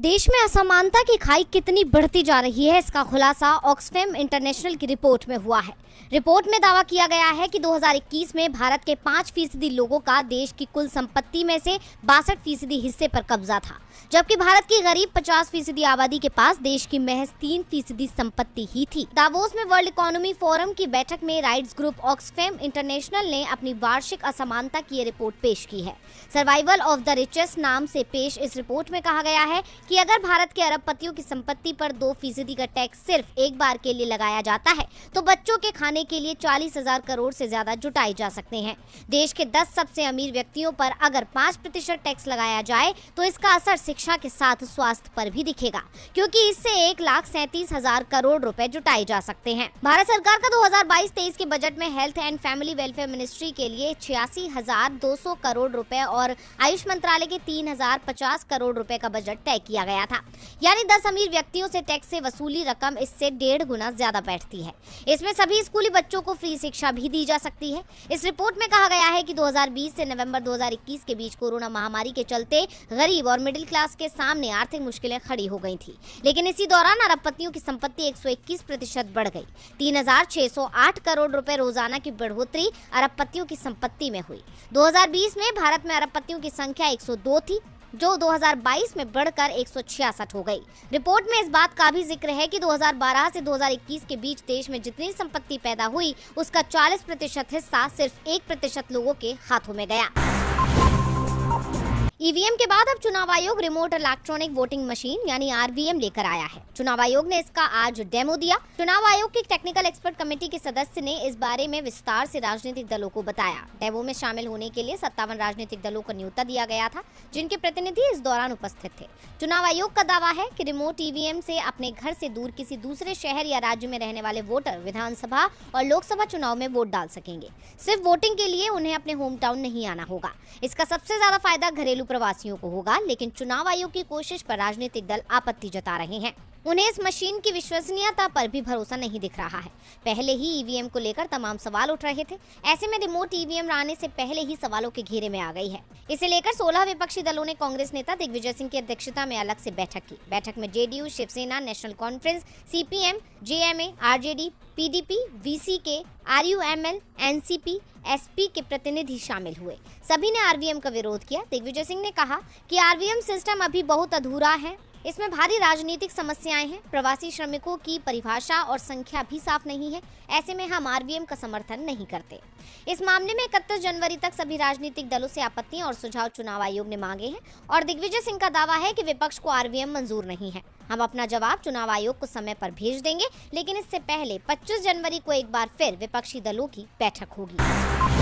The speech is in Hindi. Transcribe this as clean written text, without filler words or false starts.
देश में असमानता की खाई कितनी बढ़ती जा रही है, इसका खुलासा ऑक्सफैम इंटरनेशनल की रिपोर्ट में हुआ है। रिपोर्ट में दावा किया गया है कि 2021 में भारत के 5% लोगों का देश की कुल संपत्ति में से 62% हिस्से पर कब्जा था, जबकि भारत की गरीब 50% आबादी के पास देश की महज 3% संपत्ति ही थी। दावोस में वर्ल्ड इकोनॉमी फोरम की बैठक में राइट्स ग्रुप ऑक्सफैम इंटरनेशनल ने अपनी वार्षिक असमानता की ये रिपोर्ट पेश की है। सर्वाइवल ऑफ द रिचेस्ट नाम से पेश इस रिपोर्ट में कहा गया है कि अगर भारत के अरबपतियों की संपत्ति पर 2% का टैक्स सिर्फ एक बार के लिए लगाया जाता है तो बच्चों के खाने के लिए 40,000 करोड़ से ज्यादा जुटाए जा सकते हैं। देश के 10 सबसे अमीर व्यक्तियों पर अगर 5% टैक्स लगाया जाए तो इसका असर शिक्षा के साथ स्वास्थ्य पर भी दिखेगा, क्योंकि इससे 1,37,000 करोड़ रुपए जुटाए जा सकते हैं। भारत सरकार का 2022-23 के बजट में health and family welfare ministry के लिए 86,200 करोड़ रुपए और आयुष मंत्रालय के 3,050 करोड़ रुपए का बजट तय किया गया था। यानी 10 अमीर व्यक्तियों से टैक्स से वसूली रकम इससे 1.5 गुना ज्यादा बैठती है। इसमें सभी स्कूली बच्चों को फ्री शिक्षा भी दी जा सकती है। इस रिपोर्ट में कहा गया है कि 2020 से नवंबर 2021 के बीच कोरोना महामारी के चलते गरीब और मिडिल क्लास के सामने आर्थिक मुश्किलें खड़ी हो गई थी, लेकिन इसी दौरान अरबपतियों की संपत्ति 121% बढ़ गई। 3,608 करोड़ रुपए रोजाना की बढ़ोतरी अरबपतियों की संपत्ति में हुई। 2020 में भारत में अरबपतियों की संख्या 102 थी, जो 2022 में बढ़कर 166 हो गई। रिपोर्ट में इस बात का भी जिक्र है कि 2012 से 2021 के बीच देश में जितनी संपत्ति पैदा हुई उसका 40% हिस्सा सिर्फ 1% लोगों के हाथों में गया। ईवीएम के बाद अब चुनाव आयोग रिमोट इलेक्ट्रॉनिक वोटिंग मशीन यानी आरवीएम लेकर आया है। चुनाव आयोग ने इसका आज डेमो दिया। चुनाव आयोग की टेक्निकल एक्सपर्ट कमेटी के सदस्य ने इस बारे में विस्तार से राजनीतिक दलों को बताया। डेमो में शामिल होने के लिए 57 राजनीतिक दलों को न्योता दिया गया था, जिनके प्रतिनिधि इस दौरान उपस्थित थे। चुनाव आयोग का दावा है कि रिमोट ईवीएम से अपने घर से दूर किसी दूसरे शहर या राज्य में रहने वाले वोटर विधानसभा और लोकसभा चुनाव में वोट डाल सकेंगे। सिर्फ वोटिंग के लिए उन्हें अपने होम टाउन नहीं आना होगा। इसका सबसे ज्यादा फायदा घरेलू प्रवासियों को होगा, लेकिन चुनाव आयोग की कोशिश पर राजनीतिक दल आपत्ति जता रहे हैं। उन्हें इस मशीन की विश्वसनीयता पर भी भरोसा नहीं दिख रहा है। पहले ही ईवीएम को लेकर तमाम सवाल उठ रहे थे। ऐसे में रिमोट ईवीएम आने से पहले ही सवालों के घेरे में आ गई है। इसे लेकर 16 विपक्षी दलों ने कांग्रेस नेता दिग्विजय सिंह की अध्यक्षता में अलग से बैठक की। बैठक में JDU, Shiv Sena, National Conference, CPM, JMA, RJD, PDP, VCK, RUML, NCP, SP के प्रतिनिधि शामिल हुए। सभी ने आरवीएम का विरोध किया। दिग्विजय सिंह ने कहा कि आरवीएम सिस्टम अभी बहुत अधूरा है, इसमें भारी राजनीतिक समस्याएं हैं, प्रवासी श्रमिकों की परिभाषा और संख्या भी साफ नहीं है। ऐसे में हम आरवीएम का समर्थन नहीं करते। इस मामले में 31 जनवरी तक सभी राजनीतिक दलों से आपत्तियां और सुझाव चुनाव आयोग ने मांगे हैं और दिग्विजय सिंह का दावा है कि विपक्ष को आरवीएम मंजूर नहीं है। हम अपना जवाब चुनाव आयोग को समय पर भेज देंगे, लेकिन इससे पहले 25 जनवरी को एक बार फिर विपक्षी दलों की बैठक होगी।